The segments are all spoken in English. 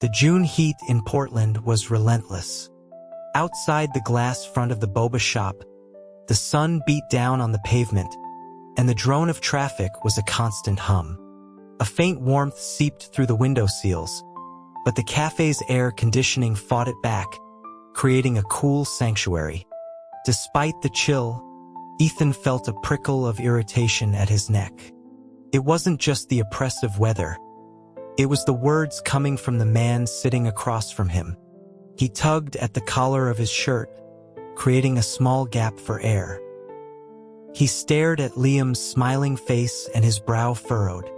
The June heat in Portland was relentless. Outside the glass front of the boba shop, the sun beat down on the pavement, and the drone of traffic was a constant hum. A faint warmth seeped through the window seals, but the cafe's air conditioning fought it back, creating a cool sanctuary. Despite the chill, Ethan felt a prickle of irritation at his neck. It wasn't just the oppressive weather. It was the words coming from the man sitting across from him. He tugged at the collar of his shirt, creating a small gap for air. He stared at Liam's smiling face and his brow furrowed.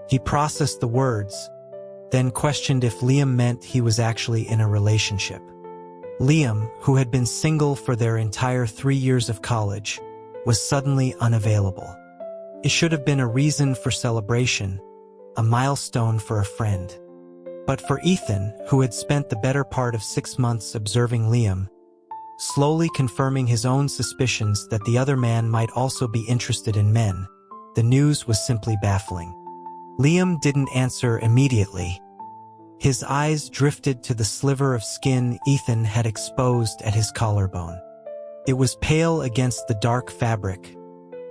He processed the words, then questioned if Liam meant he was actually in a relationship. Liam, who had been single for their entire 3 years of college, was suddenly unavailable. It should have been a reason for celebration, a milestone for a friend. But for Ethan, who had spent the better part of 6 months observing Liam, slowly confirming his own suspicions that the other man might also be interested in men, the news was simply baffling. Liam didn't answer immediately. His eyes drifted to the sliver of skin Ethan had exposed at his collarbone. It was pale against the dark fabric,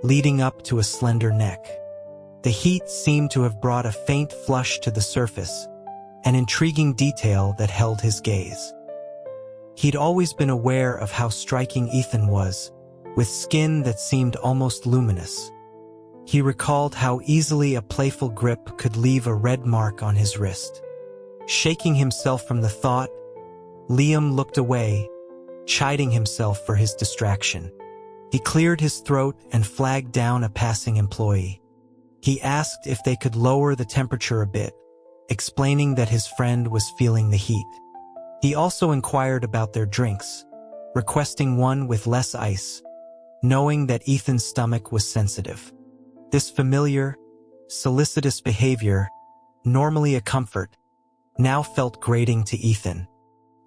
leading up to a slender neck. The heat seemed to have brought a faint flush to the surface, an intriguing detail that held his gaze. He'd always been aware of how striking Ethan was, with skin that seemed almost luminous. He recalled how easily a playful grip could leave a red mark on his wrist. Shaking himself from the thought, Liam looked away, chiding himself for his distraction. He cleared his throat and flagged down a passing employee. He asked if they could lower the temperature a bit, explaining that his friend was feeling the heat. He also inquired about their drinks, requesting one with less ice, knowing that Ethan's stomach was sensitive. This familiar, solicitous behavior, normally a comfort, now felt grating to Ethan.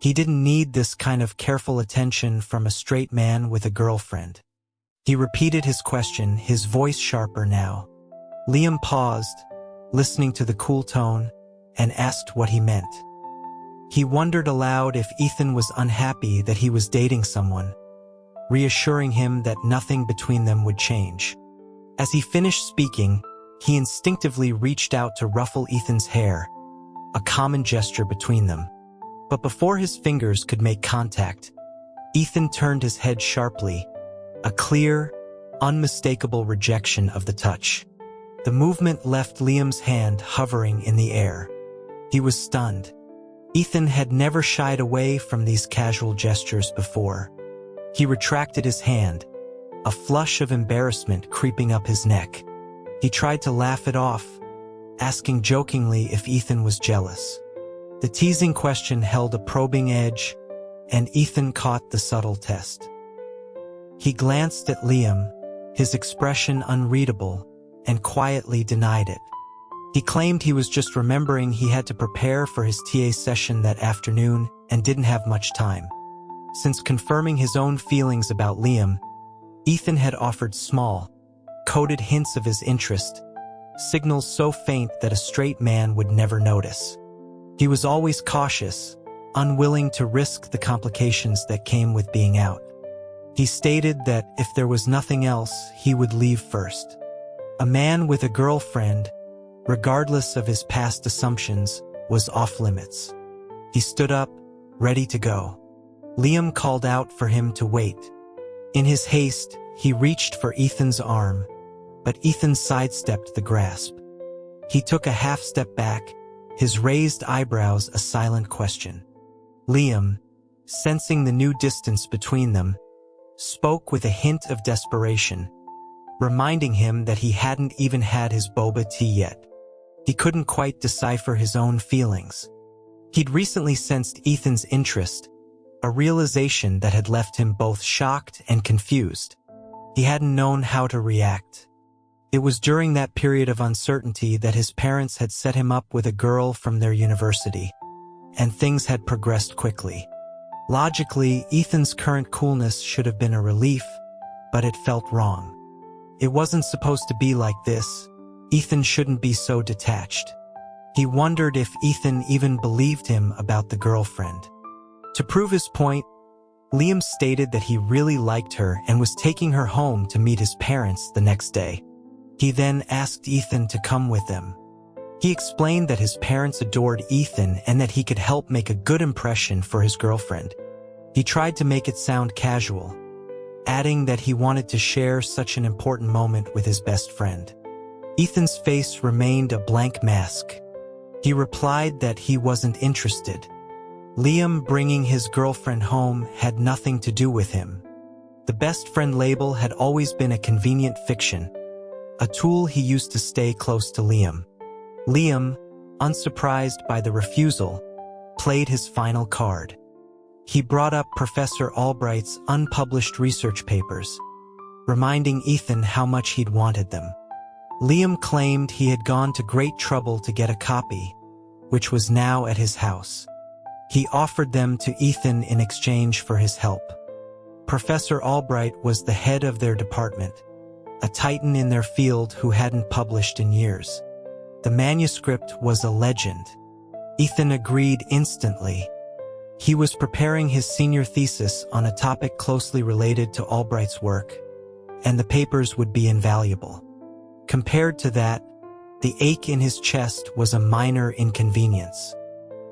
He didn't need this kind of careful attention from a straight man with a girlfriend. He repeated his question, his voice sharper now. Liam paused, listening to the cool tone, and asked what he meant. He wondered aloud if Ethan was unhappy that he was dating someone, reassuring him that nothing between them would change. As he finished speaking, he instinctively reached out to ruffle Ethan's hair, a common gesture between them. But before his fingers could make contact, Ethan turned his head sharply, a clear, unmistakable rejection of the touch. The movement left Liam's hand hovering in the air. He was stunned. Ethan had never shied away from these casual gestures before. He retracted his hand, a flush of embarrassment creeping up his neck. He tried to laugh it off, asking jokingly if Ethan was jealous. The teasing question held a probing edge, and Ethan caught the subtle test. He glanced at Liam, his expression unreadable, and quietly denied it. He claimed he was just remembering he had to prepare for his TA session that afternoon and didn't have much time. Since confirming his own feelings about Liam, Ethan had offered small, coded hints of his interest, signals so faint that a straight man would never notice. He was always cautious, unwilling to risk the complications that came with being out. He stated that if there was nothing else, he would leave first. A man with a girlfriend, regardless of his past assumptions, was off limits. He stood up, ready to go. Liam called out for him to wait. In his haste, he reached for Ethan's arm, but Ethan sidestepped the grasp. He took a half step back, his raised eyebrows a silent question. Liam, sensing the new distance between them, spoke with a hint of desperation, reminding him that he hadn't even had his boba tea yet. He couldn't quite decipher his own feelings. He'd recently sensed Ethan's interest, a realization that had left him both shocked and confused. He hadn't known how to react. It was during that period of uncertainty that his parents had set him up with a girl from their university, and things had progressed quickly. Logically, Ethan's current coolness should have been a relief, but it felt wrong. It wasn't supposed to be like this. Ethan shouldn't be so detached. He wondered if Ethan even believed him about the girlfriend. To prove his point, Liam stated that he really liked her and was taking her home to meet his parents the next day. He then asked Ethan to come with them. He explained that his parents adored Ethan and that he could help make a good impression for his girlfriend. He tried to make it sound casual, adding that he wanted to share such an important moment with his best friend. Ethan's face remained a blank mask. He replied that he wasn't interested. Liam bringing his girlfriend home had nothing to do with him. The best friend label had always been a convenient fiction, a tool he used to stay close to Liam. Liam, unsurprised by the refusal, played his final card. He brought up Professor Albright's unpublished research papers, reminding Ethan how much he'd wanted them. Liam claimed he had gone to great trouble to get a copy, which was now at his house. He offered them to Ethan in exchange for his help. Professor Albright was the head of their department, a titan in their field who hadn't published in years. The manuscript was a legend. Ethan agreed instantly. He was preparing his senior thesis on a topic closely related to Albright's work, and the papers would be invaluable. Compared to that, the ache in his chest was a minor inconvenience.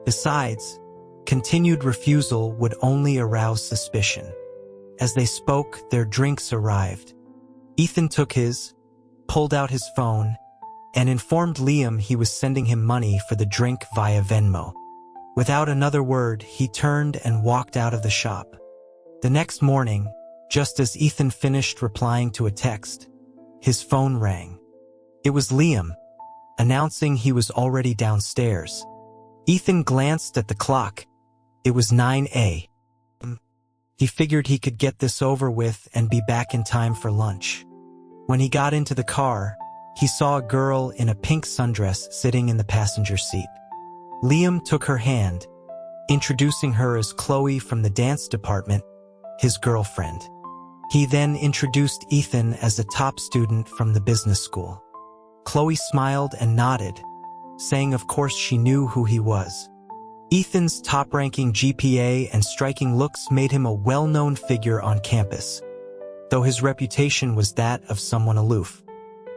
Besides, continued refusal would only arouse suspicion. As they spoke, their drinks arrived. Ethan took his, pulled out his phone, and informed Liam he was sending him money for the drink via Venmo. Without another word, he turned and walked out of the shop. The next morning, just as Ethan finished replying to a text, his phone rang. It was Liam, announcing he was already downstairs. Ethan glanced at the clock. It was 9 a.m. He figured he could get this over with and be back in time for lunch. When he got into the car, he saw a girl in a pink sundress sitting in the passenger seat. Liam took her hand, introducing her as Chloe from the dance department, his girlfriend. He then introduced Ethan as a top student from the business school. Chloe smiled and nodded, saying of course she knew who he was. Ethan's top-ranking GPA and striking looks made him a well-known figure on campus, though his reputation was that of someone aloof.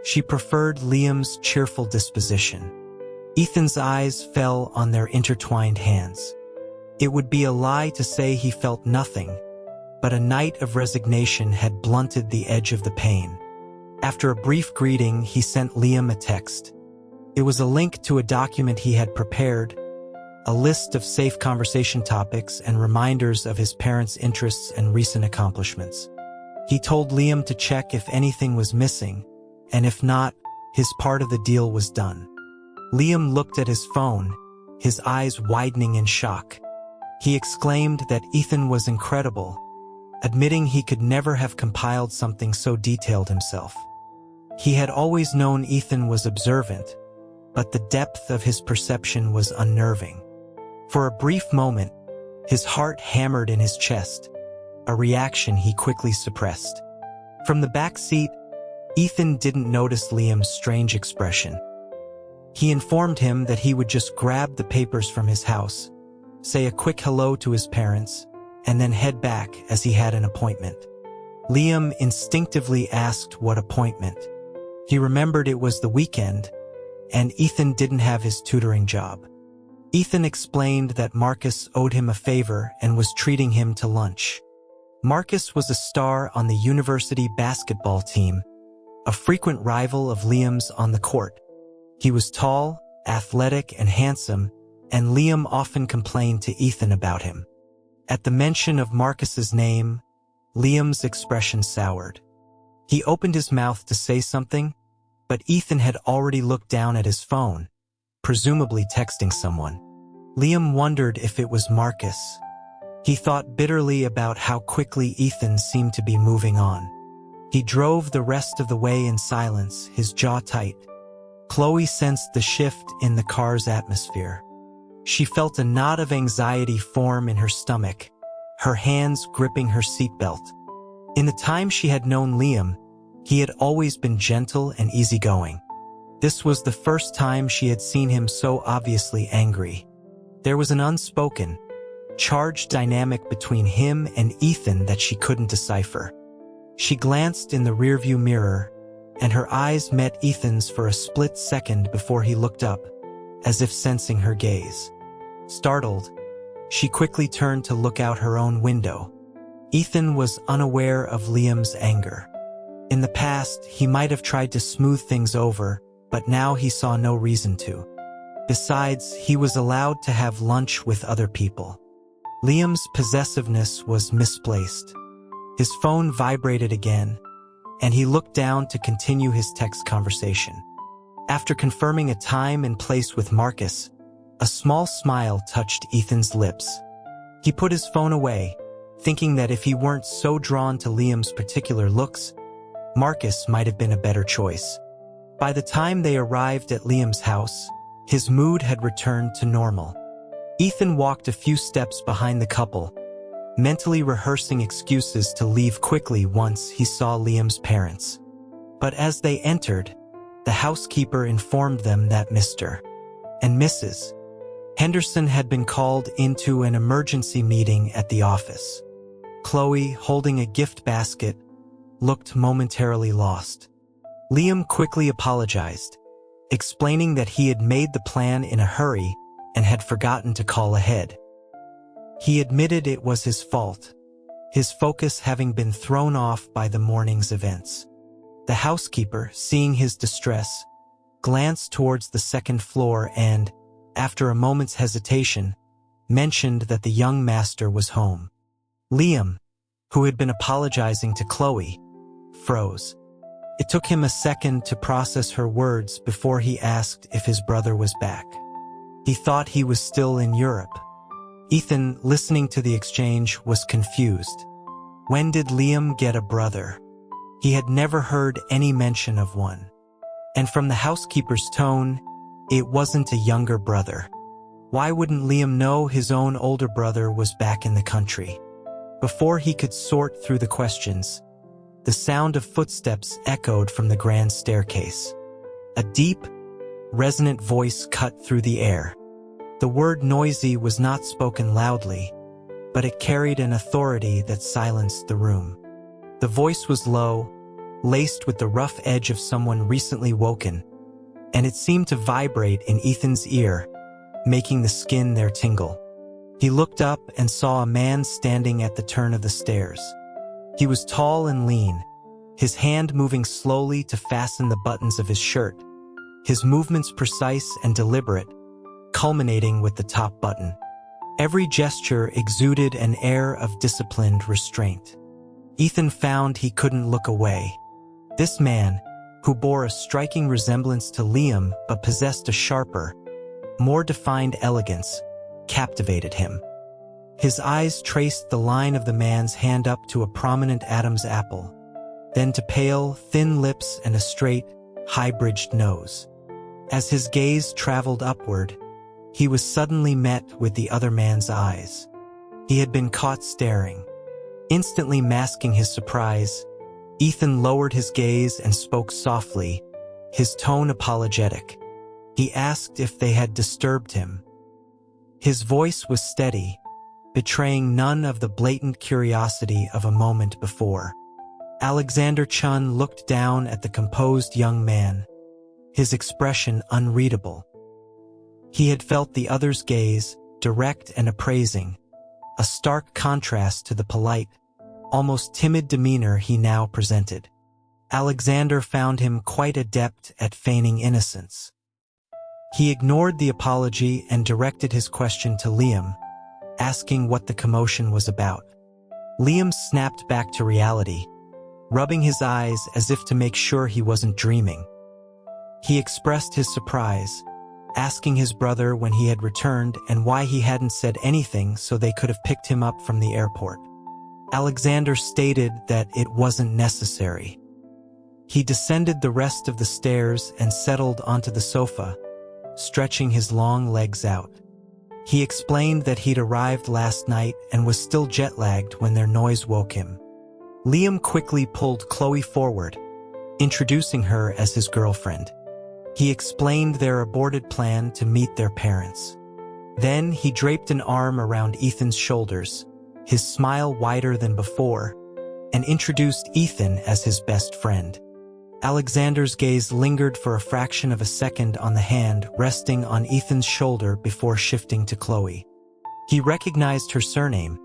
She preferred Liam's cheerful disposition. Ethan's eyes fell on their intertwined hands. It would be a lie to say he felt nothing, but a night of resignation had blunted the edge of the pain. After a brief greeting, he sent Liam a text. It was a link to a document he had prepared, a list of safe conversation topics and reminders of his parents' interests and recent accomplishments. He told Liam to check if anything was missing, and if not, his part of the deal was done. Liam looked at his phone, his eyes widening in shock. He exclaimed that Ethan was incredible, admitting he could never have compiled something so detailed himself. He had always known Ethan was observant, but the depth of his perception was unnerving. For a brief moment, his heart hammered in his chest, a reaction he quickly suppressed. From the back seat, Ethan didn't notice Liam's strange expression. He informed him that he would just grab the papers from his house, say a quick hello to his parents, and then head back as he had an appointment. Liam instinctively asked what appointment. He remembered it was the weekend, and Ethan didn't have his tutoring job. Ethan explained that Marcus owed him a favor and was treating him to lunch. Marcus was a star on the university basketball team, a frequent rival of Liam's on the court. He was tall, athletic, and handsome, and Liam often complained to Ethan about him. At the mention of Marcus's name, Liam's expression soured. He opened his mouth to say something, but Ethan had already looked down at his phone, presumably texting someone. Liam wondered if it was Marcus. He thought bitterly about how quickly Ethan seemed to be moving on. He drove the rest of the way in silence, his jaw tight. Chloe sensed the shift in the car's atmosphere. She felt a knot of anxiety form in her stomach, her hands gripping her seatbelt. In the time she had known Liam, he had always been gentle and easygoing. This was the first time she had seen him so obviously angry. There was an unspoken, charged dynamic between him and Ethan that she couldn't decipher. She glanced in the rearview mirror, and her eyes met Ethan's for a split second before he looked up, as if sensing her gaze. Startled, she quickly turned to look out her own window. Ethan was unaware of Liam's anger. In the past, he might have tried to smooth things over, but now he saw no reason to. Besides, he was allowed to have lunch with other people. Liam's possessiveness was misplaced. His phone vibrated again, and he looked down to continue his text conversation. After confirming a time and place with Marcus, a small smile touched Ethan's lips. He put his phone away, thinking that if he weren't so drawn to Liam's particular looks, Marcus might have been a better choice. By the time they arrived at Liam's house, his mood had returned to normal. Ethan walked a few steps behind the couple, mentally rehearsing excuses to leave quickly once he saw Liam's parents. But as they entered, the housekeeper informed them that Mr. and Mrs. Henderson had been called into an emergency meeting at the office. Chloe, holding a gift basket, looked momentarily lost. Liam quickly apologized, explaining that he had made the plan in a hurry and had forgotten to call ahead. He admitted it was his fault, his focus having been thrown off by the morning's events. The housekeeper, seeing his distress, glanced towards the second floor and, after a moment's hesitation, mentioned that the young master was home. Liam, who had been apologizing to Chloe, froze. It took him a second to process her words before he asked if his brother was back. He thought he was still in Europe. Ethan, listening to the exchange, was confused. When did Liam get a brother? He had never heard any mention of one. And from the housekeeper's tone, it wasn't a younger brother. Why wouldn't Liam know his own older brother was back in the country? Before he could sort through the questions, the sound of footsteps echoed from the grand staircase. A deep, resonant voice cut through the air. The word noisy was not spoken loudly, but it carried an authority that silenced the room. The voice was low, laced with the rough edge of someone recently woken, and it seemed to vibrate in Ethan's ear, making the skin there tingle. He looked up and saw a man standing at the turn of the stairs. He was tall and lean, his hand moving slowly to fasten the buttons of his shirt, his movements precise and deliberate, culminating with the top button. Every gesture exuded an air of disciplined restraint. Ethan found he couldn't look away. This man, who bore a striking resemblance to Liam but possessed a sharper, more defined elegance, captivated him. His eyes traced the line of the man's hand up to a prominent Adam's apple, then to pale, thin lips and a straight, high-bridged nose. As his gaze traveled upward, he was suddenly met with the other man's eyes. He had been caught staring. Instantly masking his surprise, Ethan lowered his gaze and spoke softly, his tone apologetic. He asked if they had disturbed him. His voice was steady, betraying none of the blatant curiosity of a moment before. Alexander Chun looked down at the composed young man, his expression unreadable. He had felt the other's gaze, direct and appraising, a stark contrast to the polite, almost timid demeanor he now presented. Alexander found him quite adept at feigning innocence. He ignored the apology and directed his question to Liam, asking what the commotion was about. Liam snapped back to reality, rubbing his eyes as if to make sure he wasn't dreaming. He expressed his surprise, asking his brother when he had returned and why he hadn't said anything so they could have picked him up from the airport. Alexander stated that it wasn't necessary. He descended the rest of the stairs and settled onto the sofa, stretching his long legs out. He explained that he'd arrived last night and was still jet-lagged when their noise woke him. Liam quickly pulled Chloe forward, introducing her as his girlfriend. He explained their aborted plan to meet their parents. Then he draped an arm around Ethan's shoulders, his smile wider than before, and introduced Ethan as his best friend. Alexander's gaze lingered for a fraction of a second on the hand resting on Ethan's shoulder before shifting to Chloe. He recognized her surname,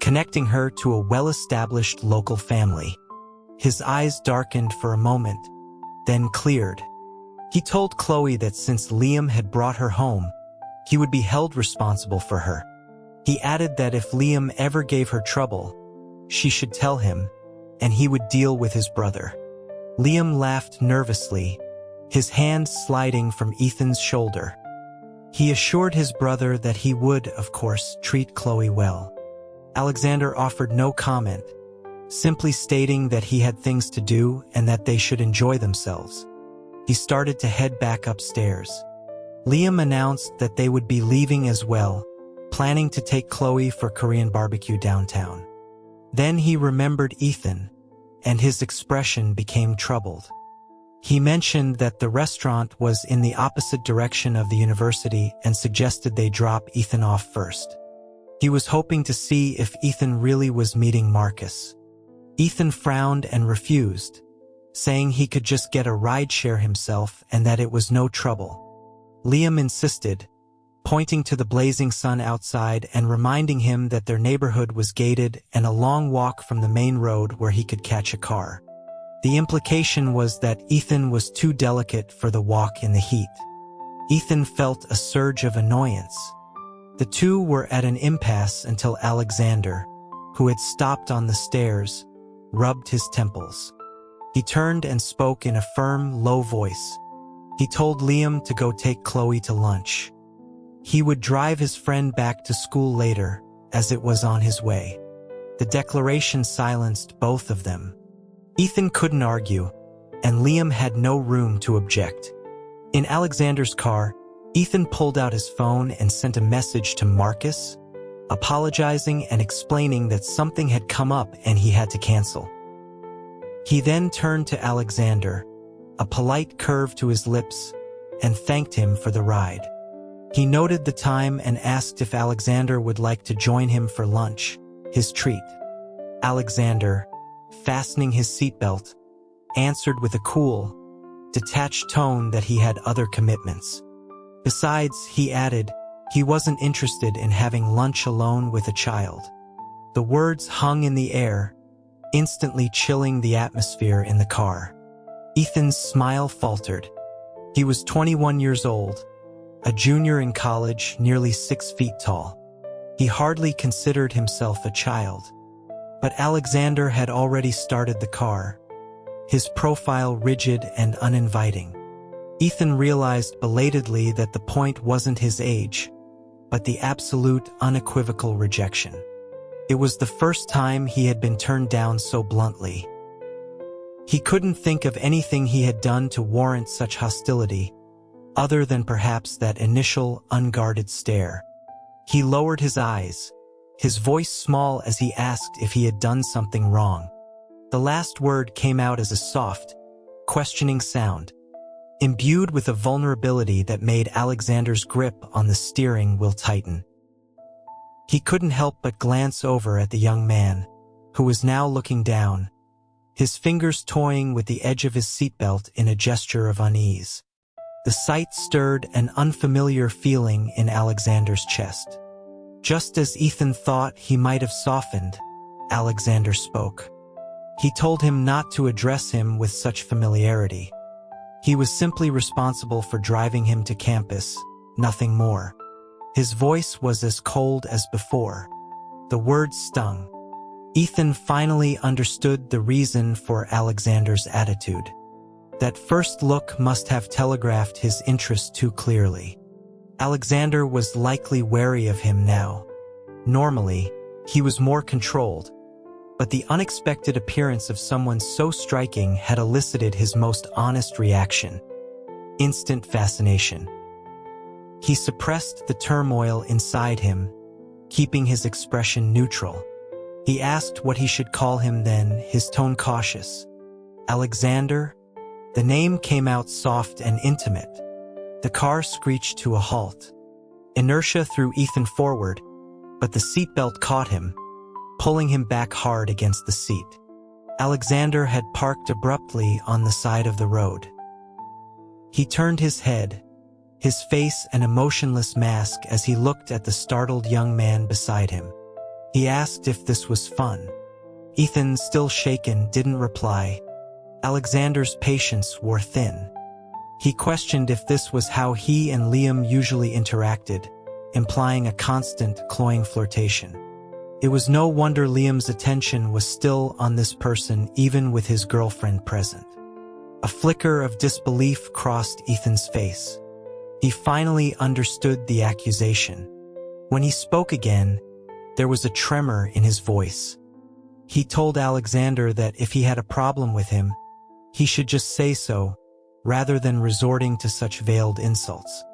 connecting her to a well-established local family. His eyes darkened for a moment, then cleared. He told Chloe that since Liam had brought her home, he would be held responsible for her. He added that if Liam ever gave her trouble, she should tell him, and he would deal with his brother. Liam laughed nervously, his hand sliding from Ethan's shoulder. He assured his brother that he would, of course, treat Chloe well. Alexander offered no comment, simply stating that he had things to do and that they should enjoy themselves. He started to head back upstairs. Liam announced that they would be leaving as well, planning to take Chloe for Korean barbecue downtown. Then he remembered Ethan, and his expression became troubled. He mentioned that the restaurant was in the opposite direction of the university and suggested they drop Ethan off first. He was hoping to see if Ethan really was meeting Marcus. Ethan frowned and refused, saying he could just get a rideshare himself and that it was no trouble. Liam insisted, pointing to the blazing sun outside and reminding him that their neighborhood was gated and a long walk from the main road where he could catch a car. The implication was that Ethan was too delicate for the walk in the heat. Ethan felt a surge of annoyance. The two were at an impasse until Alexander, who had stopped on the stairs, rubbed his temples. He turned and spoke in a firm, low voice. He told Liam to go take Chloe to lunch. He would drive his friend back to school later, as it was on his way. The declaration silenced both of them. Ethan couldn't argue, and Liam had no room to object. In Alexander's car, Ethan pulled out his phone and sent a message to Marcus, apologizing and explaining that something had come up and he had to cancel. He then turned to Alexander, a polite curve to his lips, and thanked him for the ride. He noted the time and asked if Alexander would like to join him for lunch, his treat. Alexander, fastening his seatbelt, answered with a cool, detached tone that he had other commitments. Besides, he added, he wasn't interested in having lunch alone with a child. The words hung in the air, instantly chilling the atmosphere in the car. Ethan's smile faltered. He was 21 years old, a junior in college, nearly 6 feet tall. He hardly considered himself a child. But Alexander had already started the car, his profile rigid and uninviting. Ethan realized belatedly that the point wasn't his age, but the absolute, unequivocal rejection. It was the first time he had been turned down so bluntly. He couldn't think of anything he had done to warrant such hostility, other than perhaps that initial, unguarded stare. He lowered his eyes, his voice small as he asked if he had done something wrong. The last word came out as a soft, questioning sound, imbued with a vulnerability that made Alexander's grip on the steering wheel tighten. He couldn't help but glance over at the young man, who was now looking down, his fingers toying with the edge of his seatbelt in a gesture of unease. The sight stirred an unfamiliar feeling in Alexander's chest. Just as Ethan thought he might have softened, Alexander spoke. He told him not to address him with such familiarity. He was simply responsible for driving him to campus, nothing more. His voice was as cold as before. The words stung. Ethan finally understood the reason for Alexander's attitude. That first look must have telegraphed his interest too clearly. Alexander was likely wary of him now. Normally, he was more controlled, but the unexpected appearance of someone so striking had elicited his most honest reaction: instant fascination. He suppressed the turmoil inside him, keeping his expression neutral. He asked what he should call him then, his tone cautious. "Alexander?" The name came out soft and intimate. The car screeched to a halt. Inertia threw Ethan forward, but the seatbelt caught him, pulling him back hard against the seat. Alexander had parked abruptly on the side of the road. He turned his head, his face an emotionless mask as he looked at the startled young man beside him. He asked if this was fun. Ethan, still shaken, didn't reply. Alexander's patience wore thin. He questioned if this was how he and Liam usually interacted, implying a constant, cloying flirtation. It was no wonder Liam's attention was still on this person even with his girlfriend present. A flicker of disbelief crossed Ethan's face. He finally understood the accusation. When he spoke again, there was a tremor in his voice. He told Alexander that if he had a problem with him, he should just say so, rather than resorting to such veiled insults.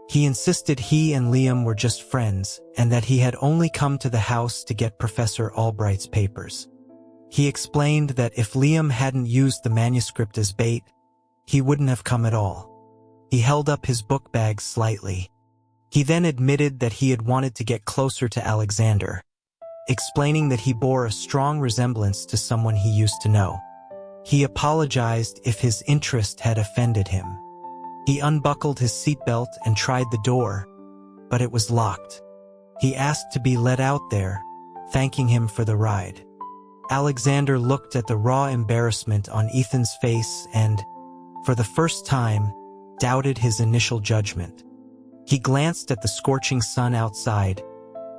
He insisted he and Liam were just friends and that he had only come to the house to get Professor Albright's papers. He explained that if Liam hadn't used the manuscript as bait, he wouldn't have come at all. He held up his book bag slightly. He then admitted that he had wanted to get closer to Alexander, explaining that he bore a strong resemblance to someone he used to know. He apologized if his interest had offended him. He unbuckled his seatbelt and tried the door, but it was locked. He asked to be let out there, thanking him for the ride. Alexander looked at the raw embarrassment on Ethan's face and, for the first time, doubted his initial judgment. He glanced at the scorching sun outside,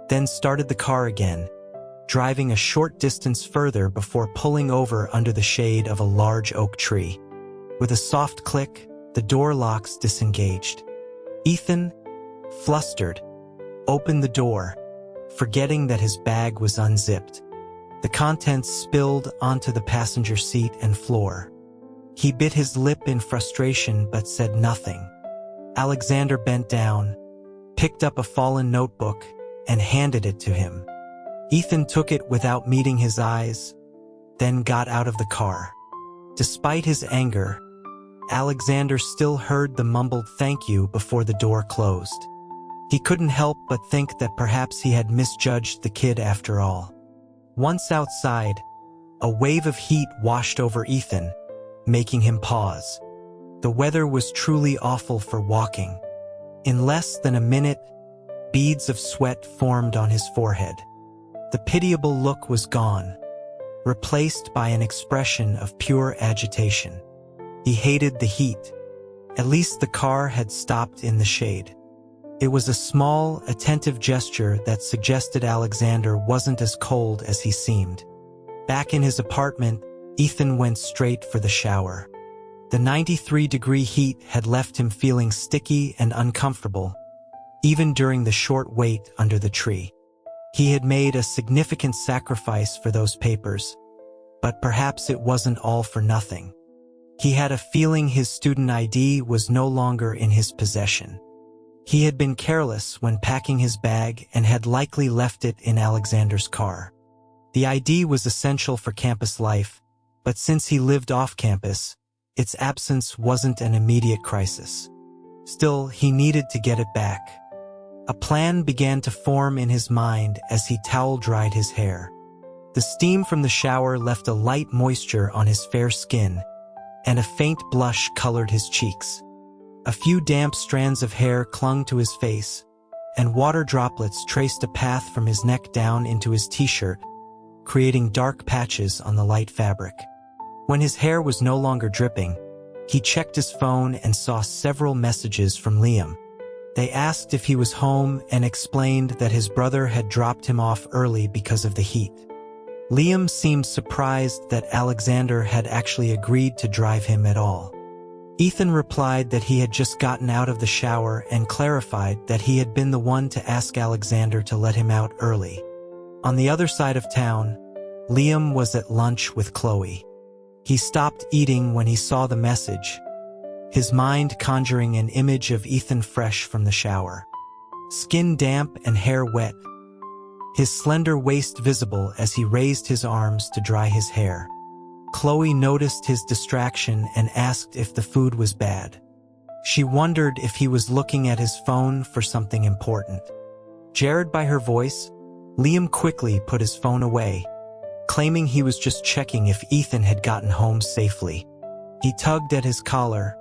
then started the car again, driving a short distance further before pulling over under the shade of a large oak tree. With a soft click, the door locks disengaged. Ethan, flustered, opened the door, forgetting that his bag was unzipped. The contents spilled onto the passenger seat and floor. He bit his lip in frustration but said nothing. Alexander bent down, picked up a fallen notebook, and handed it to him. Ethan took it without meeting his eyes, then got out of the car. Despite his anger, Alexander still heard the mumbled thank you before the door closed. He couldn't help but think that perhaps he had misjudged the kid after all. Once outside, a wave of heat washed over Ethan, making him pause. The weather was truly awful for walking. In less than a minute, beads of sweat formed on his forehead. The pitiable look was gone, replaced by an expression of pure agitation. He hated the heat. At least the car had stopped in the shade. It was a small, attentive gesture that suggested Alexander wasn't as cold as he seemed. Back in his apartment, Ethan went straight for the shower. The 93-degree heat had left him feeling sticky and uncomfortable, even during the short wait under the tree. He had made a significant sacrifice for those papers, but perhaps it wasn't all for nothing. He had a feeling his student ID was no longer in his possession. He had been careless when packing his bag and had likely left it in Alexander's car. The ID was essential for campus life, but since he lived off campus, its absence wasn't an immediate crisis. Still, he needed to get it back. A plan began to form in his mind as he towel-dried his hair. The steam from the shower left a light moisture on his fair skin, and a faint blush colored his cheeks. A few damp strands of hair clung to his face, and water droplets traced a path from his neck down into his t-shirt, creating dark patches on the light fabric. When his hair was no longer dripping, he checked his phone and saw several messages from Liam. They asked if he was home and explained that his brother had dropped him off early because of the heat. Liam seemed surprised that Alexander had actually agreed to drive him at all. Ethan replied that he had just gotten out of the shower and clarified that he had been the one to ask Alexander to let him out early. On the other side of town, Liam was at lunch with Chloe. He stopped eating when he saw the message, his mind conjuring an image of Ethan fresh from the shower. Skin damp and hair wet, his slender waist visible as he raised his arms to dry his hair. Chloe noticed his distraction and asked if the food was bad. She wondered if he was looking at his phone for something important. Jarred by her voice, Liam quickly put his phone away, claiming he was just checking if Ethan had gotten home safely. He tugged at his collar,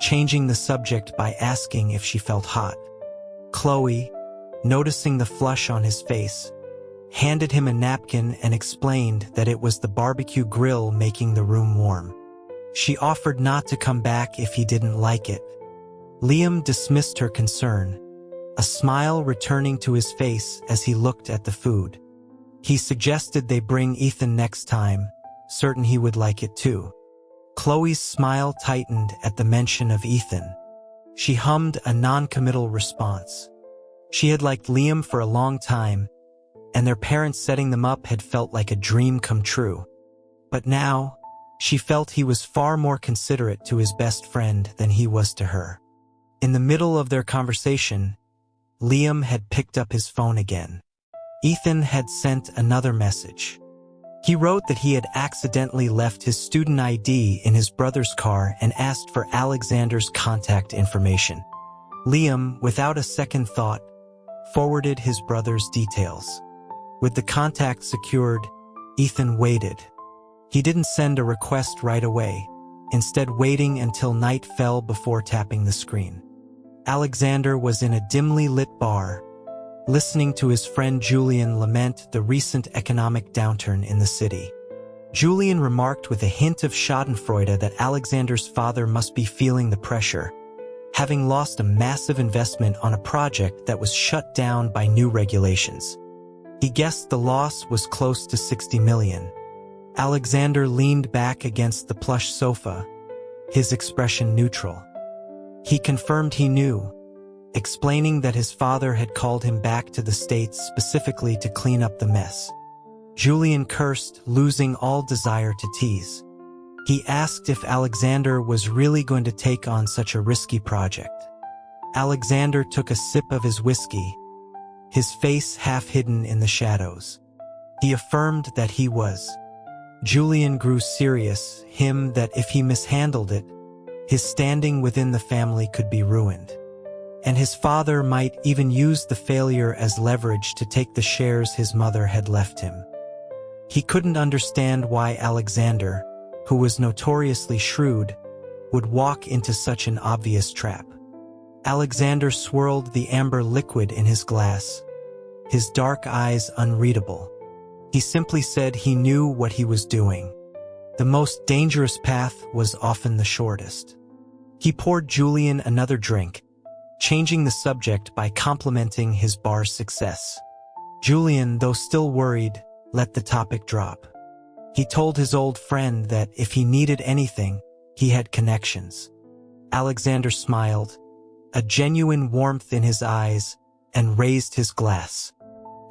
changing the subject by asking if she felt hot. Chloe, noticing the flush on his face, handed him a napkin and explained that it was the barbecue grill making the room warm. She offered not to come back if he didn't like it. Liam dismissed her concern, a smile returning to his face as he looked at the food. He suggested they bring Ethan next time, certain he would like it too. Chloe's smile tightened at the mention of Ethan. She hummed a non-committal response. She had liked Liam for a long time, and their parents setting them up had felt like a dream come true. But now, she felt he was far more considerate to his best friend than he was to her. In the middle of their conversation, Liam had picked up his phone again. Ethan had sent another message. He wrote that he had accidentally left his student ID in his brother's car and asked for Alexander's contact information. Liam, without a second thought, forwarded his brother's details. With the contact secured, Ethan waited. He didn't send a request right away, instead waiting until night fell before tapping the screen. Alexander was in a dimly lit bar, listening to his friend Julian lament the recent economic downturn in the city. Julian remarked with a hint of schadenfreude that Alexander's father must be feeling the pressure, having lost a massive investment on a project that was shut down by new regulations. He guessed the loss was close to 60 million. Alexander leaned back against the plush sofa, his expression neutral. He confirmed he knew, explaining that his father had called him back to the States specifically to clean up the mess. Julian cursed, losing all desire to tease. He asked if Alexander was really going to take on such a risky project. Alexander took a sip of his whiskey, his face half hidden in the shadows. He affirmed that he was. Julian grew serious, him that if he mishandled it, his standing within the family could be ruined. And his father might even use the failure as leverage to take the shares his mother had left him. He couldn't understand why Alexander, who was notoriously shrewd, would walk into such an obvious trap. Alexander swirled the amber liquid in his glass, his dark eyes unreadable. He simply said he knew what he was doing. The most dangerous path was often the shortest. He poured Julian another drink, changing the subject by complimenting his bar's success. Julian, though still worried, let the topic drop. He told his old friend that if he needed anything, he had connections. Alexander smiled, a genuine warmth in his eyes, and raised his glass.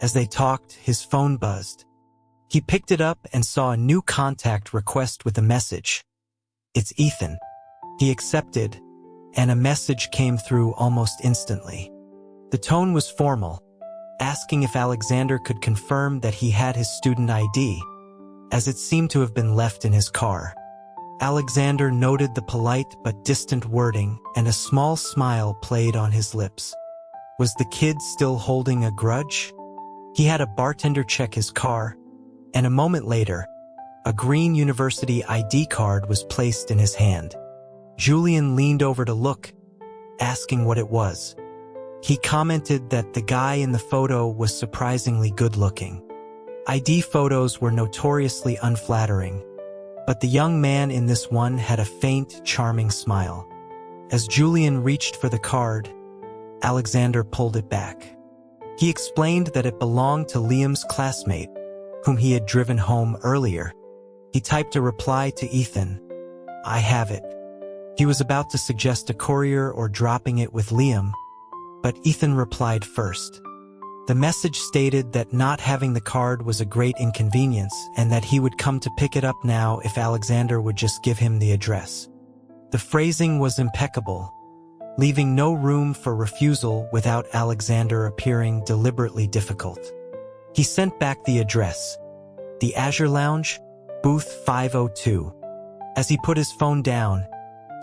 As they talked, his phone buzzed. He picked it up and saw a new contact request with a message. "It's Ethan." He accepted, and a message came through almost instantly. The tone was formal, asking if Alexander could confirm that he had his student ID, as it seemed to have been left in his car. Alexander noted the polite but distant wording, and a small smile played on his lips. Was the kid still holding a grudge? He had a bartender check his car, and a moment later, a green university ID card was placed in his hand. Julian leaned over to look, asking what it was. He commented that the guy in the photo was surprisingly good-looking. ID photos were notoriously unflattering, but the young man in this one had a faint, charming smile. As Julian reached for the card, Alexander pulled it back. He explained that it belonged to Liam's classmate, whom he had driven home earlier. He typed a reply to Ethan, "I have it." He was about to suggest a courier or dropping it with Liam, but Ethan replied first. The message stated that not having the card was a great inconvenience and that he would come to pick it up now if Alexander would just give him the address. The phrasing was impeccable, leaving no room for refusal without Alexander appearing deliberately difficult. He sent back the address, the Azure Lounge, Booth 502. As he put his phone down,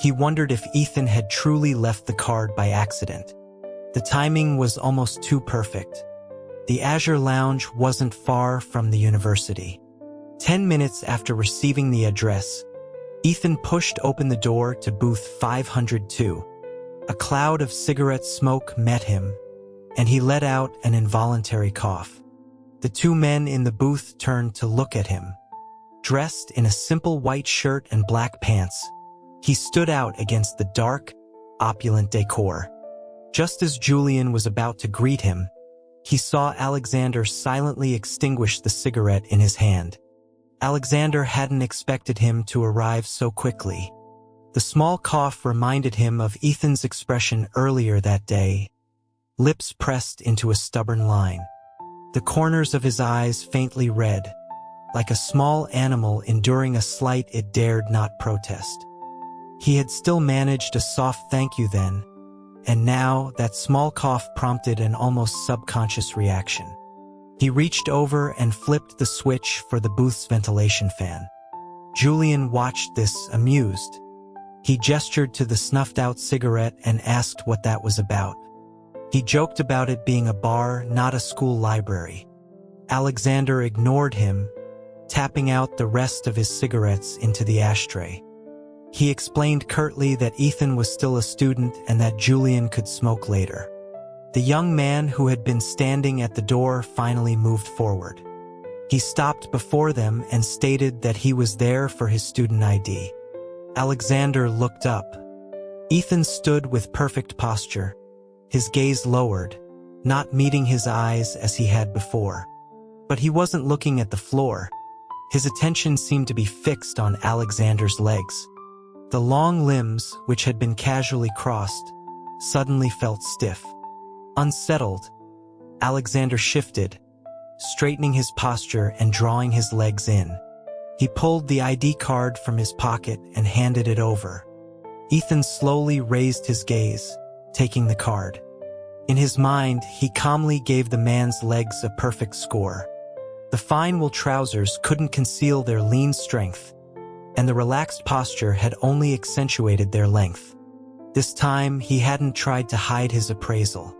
he wondered if Ethan had truly left the card by accident. The timing was almost too perfect. The Azure Lounge wasn't far from the university. 10 minutes after receiving the address, Ethan pushed open the door to booth 502. A cloud of cigarette smoke met him, and he let out an involuntary cough. The two men in the booth turned to look at him. Dressed in a simple white shirt and black pants, he stood out against the dark, opulent decor. Just as Julian was about to greet him, he saw Alexander silently extinguish the cigarette in his hand. Alexander hadn't expected him to arrive so quickly. The small cough reminded him of Ethan's expression earlier that day, lips pressed into a stubborn line. The corners of his eyes faintly red, like a small animal enduring a slight it dared not protest. He had still managed a soft thank you then, and now that small cough prompted an almost subconscious reaction. He reached over and flipped the switch for the booth's ventilation fan. Julian watched this, amused. He gestured to the snuffed-out cigarette and asked what that was about. He joked about it being a bar, not a school library. Alexander ignored him, tapping out the rest of his cigarettes into the ashtray. He explained curtly that Ethan was still a student and that Julian could smoke later. The young man who had been standing at the door finally moved forward. He stopped before them and stated that he was there for his student ID. Alexander looked up. Ethan stood with perfect posture, his gaze lowered, not meeting his eyes as he had before. But he wasn't looking at the floor. His attention seemed to be fixed on Alexander's legs. The long limbs, which had been casually crossed, suddenly felt stiff. Unsettled, Alexander shifted, straightening his posture and drawing his legs in. He pulled the ID card from his pocket and handed it over. Ethan slowly raised his gaze, taking the card. In his mind, he calmly gave the man's legs a perfect score. The fine wool trousers couldn't conceal their lean strength, and the relaxed posture had only accentuated their length. This time, he hadn't tried to hide his appraisal.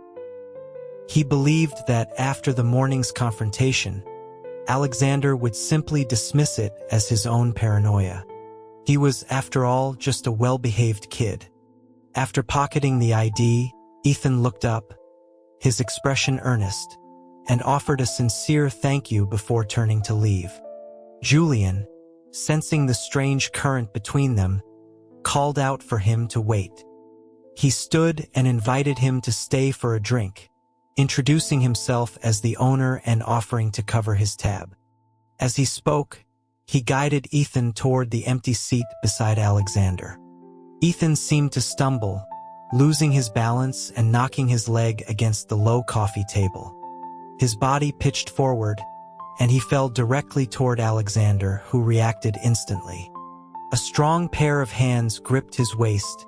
He believed that after the morning's confrontation, Alexander would simply dismiss it as his own paranoia. He was, after all, just a well-behaved kid. After pocketing the ID, Ethan looked up, his expression earnest, and offered a sincere thank you before turning to leave. Julian, sensing the strange current between them, called out for him to wait. He stood and invited him to stay for a drink, introducing himself as the owner and offering to cover his tab. As he spoke, he guided Ethan toward the empty seat beside Alexander. Ethan seemed to stumble, losing his balance and knocking his leg against the low coffee table. His body pitched forward, and he fell directly toward Alexander, who reacted instantly. A strong pair of hands gripped his waist,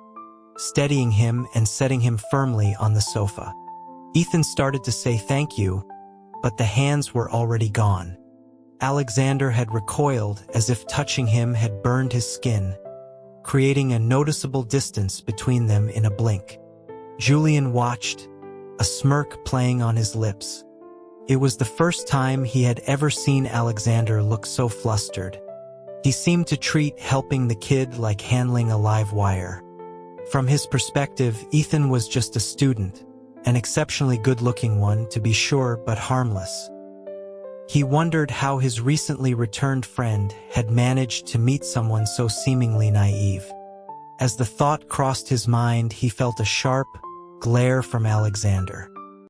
steadying him and setting him firmly on the sofa. Ethan started to say thank you, but the hands were already gone. Alexander had recoiled as if touching him had burned his skin, creating a noticeable distance between them in a blink. Julian watched, a smirk playing on his lips. It was the first time he had ever seen Alexander look so flustered. He seemed to treat helping the kid like handling a live wire. From his perspective, Ethan was just a student, an exceptionally good-looking one, to be sure, but harmless. He wondered how his recently returned friend had managed to meet someone so seemingly naive. As the thought crossed his mind, he felt a sharp glare from Alexander.